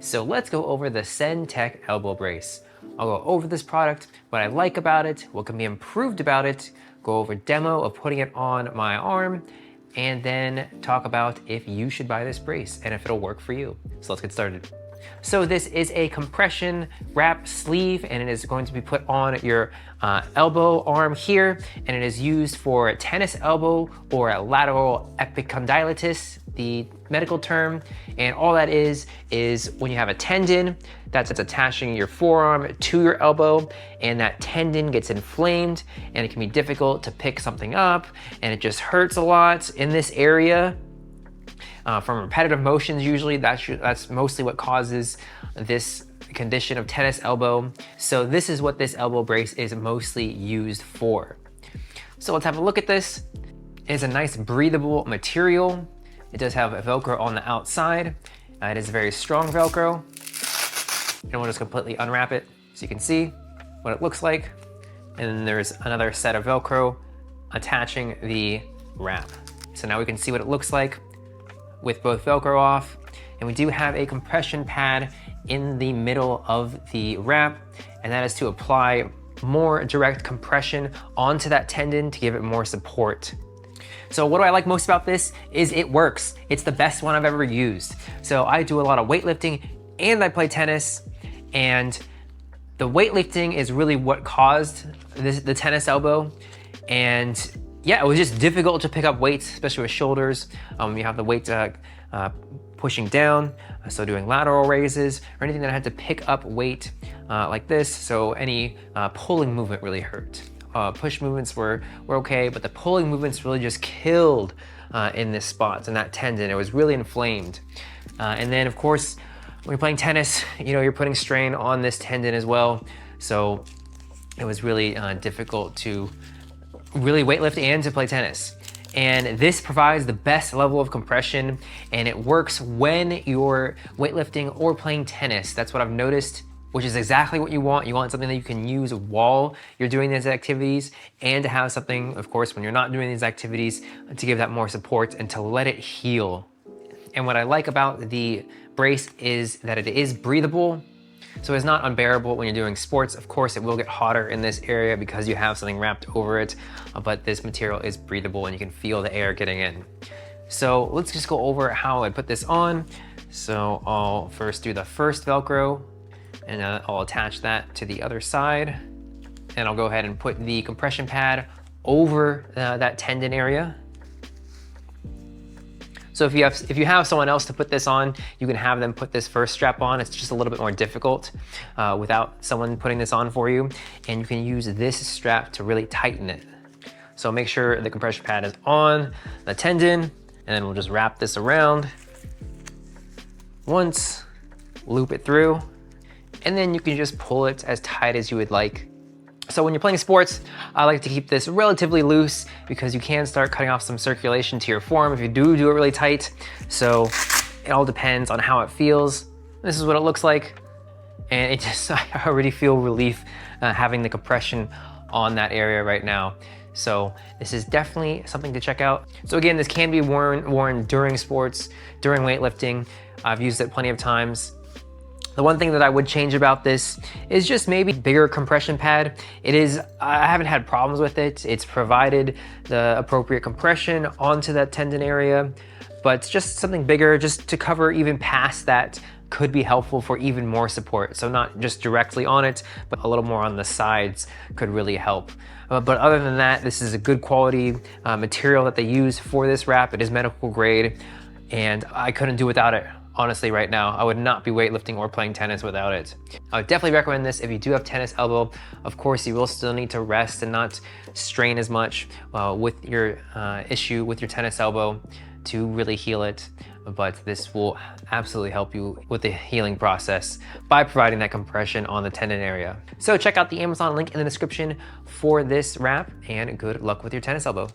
So let's go over the SENTEQ Elbow Brace. I'll go over this product, what I like about it, what can be improved about it, go over a demo of putting it on my arm, and then talk about if you should buy this brace and if it'll work for you. So let's get started. So this is a compression wrap sleeve, and it is going to be put on your elbow arm here, and it is used for tennis elbow or lateral epicondylitis, the medical term. And all that is when you have a tendon that's attaching your forearm to your elbow, and that tendon gets inflamed, and it can be difficult to pick something up, and it just hurts a lot in this area. From repetitive motions, usually that's mostly what causes this condition of tennis elbow. So this is what this elbow brace is mostly used for. So let's have a look at this. It's a nice breathable material. It does have a Velcro on the outside. It is very strong Velcro. And we'll just completely unwrap it so you can see what it looks like. And then there's another set of Velcro attaching the wrap. So now we can see what it looks like with both Velcro off. And we do have a compression pad in the middle of the wrap, and that is to apply more direct compression onto that tendon to give it more support. So what do I like most about this is it works. It's the best one I've ever used. So I do a lot of weightlifting and I play tennis, and the weightlifting is really what caused the tennis elbow. And yeah, it was just difficult to pick up weights, especially with shoulders. You have the weight pushing down, so doing lateral raises or anything that I had to pick up weight like this. So any pulling movement really hurt. Push movements were okay, but the pulling movements really just killed in this spot, in that tendon. It was really inflamed. And then of course, when you're playing tennis, you're putting strain on this tendon as well. So it was really difficult to really weightlift and to play tennis. And this provides the best level of compression, and it works when you're weightlifting or playing tennis. That's what I've noticed, which is exactly what you want. You want something that you can use while you're doing these activities, and to have something, of course, when you're not doing these activities, to give that more support and to let it heal. And what I like about the brace is that it is breathable. So it's not unbearable when you're doing sports. Of course, it will get hotter in this area because you have something wrapped over it, but this material is breathable and you can feel the air getting in. So let's just go over how I'd put this on. So I'll first do the first Velcro, and then I'll attach that to the other side. And I'll go ahead and put the compression pad over that tendon area. So if you have someone else to put this on, you can have them put this first strap on. It's just a little bit more difficult without someone putting this on for you. And you can use this strap to really tighten it. So make sure the compression pad is on the tendon, and then we'll just wrap this around once, loop it through, and then you can just pull it as tight as you would like. So when you're playing sports, I like to keep this relatively loose because you can start cutting off some circulation to your forearm if you do it really tight. So it all depends on how it feels. This is what it looks like. And I already feel relief having the compression on that area right now. So this is definitely something to check out. So again, this can be worn during sports, during weightlifting. I've used it plenty of times. The one thing that I would change about this is just maybe bigger compression pad. I haven't had problems with it. It's provided the appropriate compression onto that tendon area, but just something bigger just to cover even past that could be helpful for even more support. So not just directly on it, but a little more on the sides could really help. But other than that, this is a good quality material that they use for this wrap. It is medical grade, and I couldn't do without it. Honestly, right now, I would not be weightlifting or playing tennis without it. I would definitely recommend this if you do have tennis elbow. Of course, you will still need to rest and not strain as much with your issue with your tennis elbow to really heal it. But this will absolutely help you with the healing process by providing that compression on the tendon area. So check out the Amazon link in the description for this wrap, and good luck with your tennis elbow.